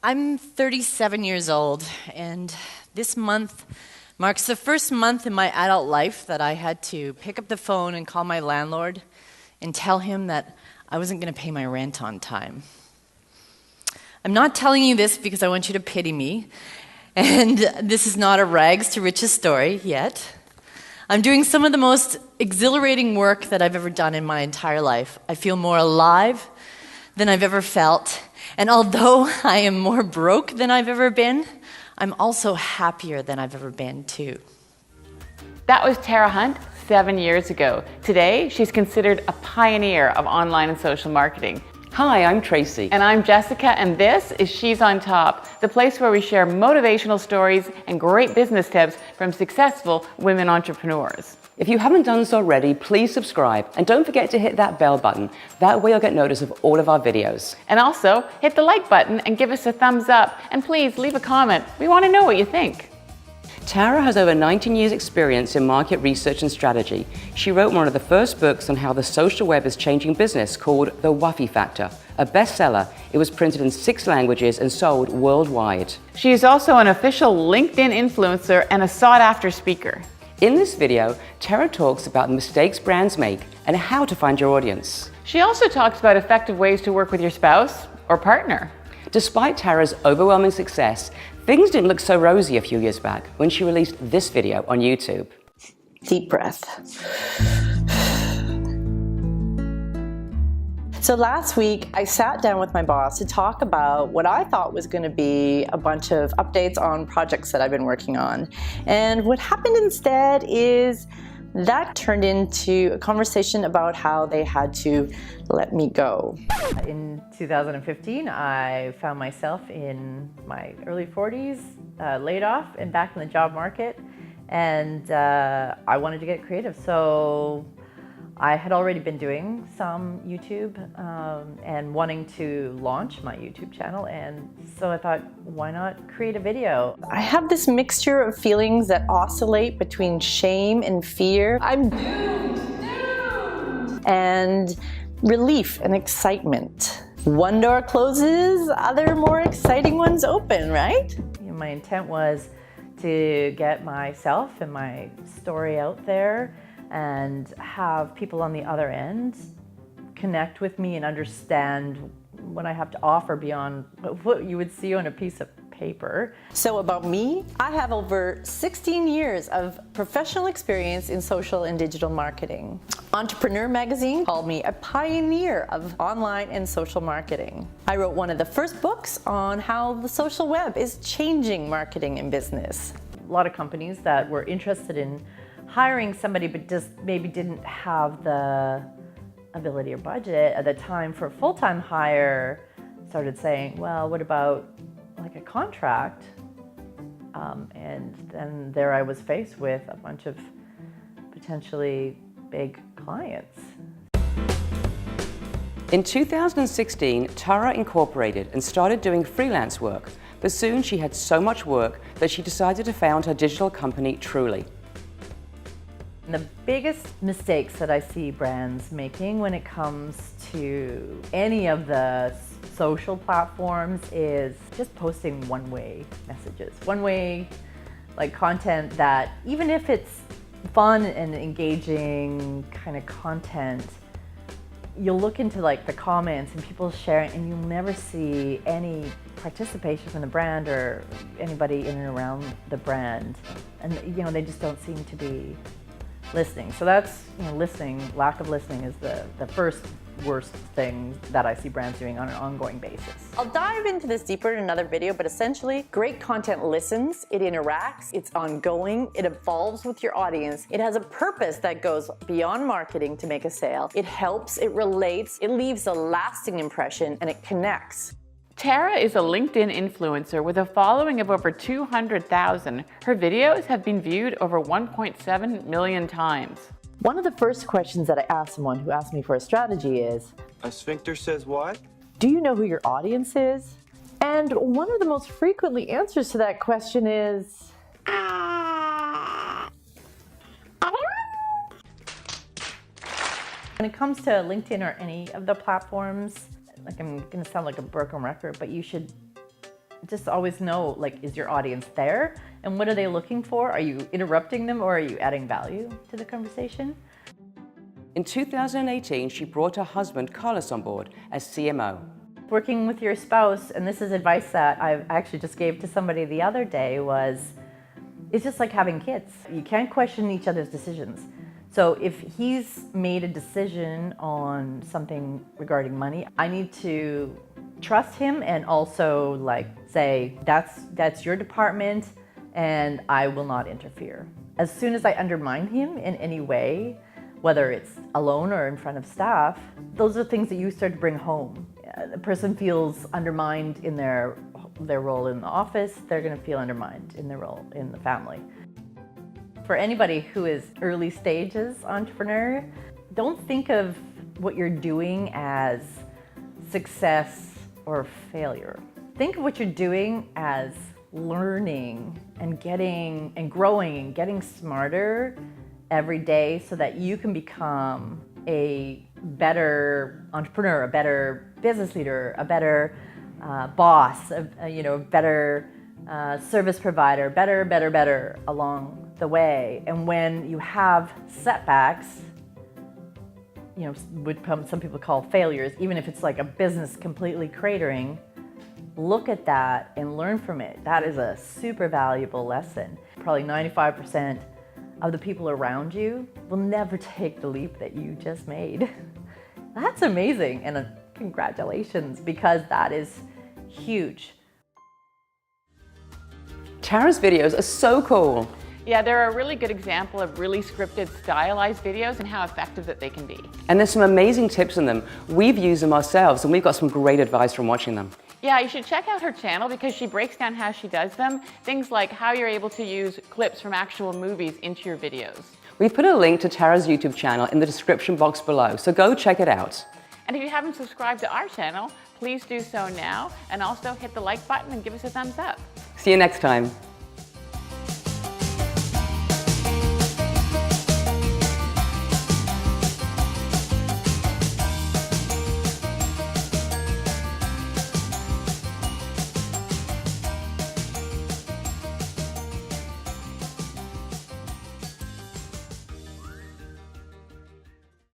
I'm 37 years old, and this month marks the first month in my adult life that I had to pick up the phone and call my landlord and tell him that I wasn't going to pay my rent on time. I'm not telling you this because I want you to pity me, and this is not a rags to riches story yet. I'm doing some of the most exhilarating work that I've ever done in my entire life. I feel more alive than I've ever felt. And although I am more broke than I've ever been, I'm also happier than I've ever been too. That was Tara Hunt 7 years ago. Today, she's considered a pioneer of online and social marketing. Hi, I'm Tracy. And I'm Jessica, and this is She's on Top, the place where we share motivational stories and great business tips from successful women entrepreneurs. If you haven't done so already, please subscribe and don't forget to hit that bell button. That way you'll get notice of all of our videos. And also, hit the like button and give us a thumbs up. And please leave a comment. We want to know what you think. Tara has over 19 years experience in market research and strategy. She wrote one of the first books on how the social web is changing business called The Wuffy Factor, a bestseller. It was printed in 6 languages and sold worldwide. She is also an official LinkedIn influencer and a sought-after speaker. In this video, Tara talks about the mistakes brands make and how to find your audience. She also talks about effective ways to work with your spouse or partner. Despite Tara's overwhelming success, things didn't look so rosy a few years back when she released this video on YouTube. Deep breath. So last week, I sat down with my boss to talk about what I thought was going to be a bunch of updates on projects that I've been working on. And what happened instead is that turned into a conversation about how they had to let me go. In 2015, I found myself in my early 40s, laid off and back in the job market, and I wanted to get creative. So I had already been doing some YouTube and wanting to launch my YouTube channel, and so I thought, why not create a video? I have this mixture of feelings that oscillate between shame and fear. I'm doomed. And relief and excitement. One door closes, other more exciting ones open, right? My intent was to get myself and my story out there and have people on the other end connect with me and understand what I have to offer beyond what you would see on a piece of paper. So about me, I have over 16 years of professional experience in social and digital marketing. Entrepreneur magazine called me a pioneer of online and social marketing. I wrote one of the first books on how the social web is changing marketing and business. A lot of companies that were interested in hiring somebody but just maybe didn't have the ability or budget at the time for a full-time hire started saying, well, what about like a contract? And then there I was faced with a bunch of potentially big clients. In 2016, Tara incorporated and started doing freelance work, but soon she had so much work that she decided to found her digital company Truly. The biggest mistakes that I see brands making when it comes to any of the social platforms is just posting one-way messages. One-way like content that even if it's fun and engaging kind of content, you'll look into like the comments and people share it and you'll never see any participation from the brand or anybody in and around the brand. And they just don't seem to be listening. So that's, listening, lack of listening is the first worst thing that I see brands doing on an ongoing basis. I'll dive into this deeper in another video, but essentially, great content listens, it interacts, it's ongoing, it evolves with your audience. It has a purpose that goes beyond marketing to make a sale. It helps, it relates, it leaves a lasting impression, and it connects. Tara is a LinkedIn influencer with a following of over 200,000. Her videos have been viewed over 1.7 million times. One of the first questions that I ask someone who asks me for a strategy is, A sphincter says what? do you know who your audience is? And one of the most frequently answers to that question is, When it comes to LinkedIn or any of the platforms, like I'm gonna sound like a broken record, but you should just always know, like, is your audience there? And what are they looking for? Are you interrupting them or are you adding value to the conversation? In 2018, she brought her husband, Carlos, on board as CMO. Working with your spouse, and this is advice that I actually just gave to somebody the other day, it's just like having kids. You can't question each other's decisions. So if he's made a decision on something regarding money, I need to trust him and also like say, that's your department and I will not interfere. As soon as I undermine him in any way, whether it's alone or in front of staff, those are things that you start to bring home. The person feels undermined in their role in the office, they're going to feel undermined in their role in the family. For anybody who is early stages entrepreneur, don't think of what you're doing as success or failure. Think of what you're doing as learning and getting and growing and getting smarter every day so that you can become a better entrepreneur, a better business leader, a better boss, a better service provider, better along the way. And when you have setbacks, some people call failures, even if it's like a business completely cratering, look at that and learn from it. That is a super valuable lesson. Probably 95% of the people around you will never take the leap that you just made. That's amazing, and congratulations, because that is huge. Tara's videos are so cool. Yeah, they're a really good example of really scripted, stylized videos and how effective that they can be. And there's some amazing tips in them. We've used them ourselves and we've got some great advice from watching them. Yeah, you should check out her channel because she breaks down how she does them. Things like how you're able to use clips from actual movies into your videos. We've put a link to Tara's YouTube channel in the description box below, so go check it out. And if you haven't subscribed to our channel, please do so now, and also hit the like button and give us a thumbs up. See you next time.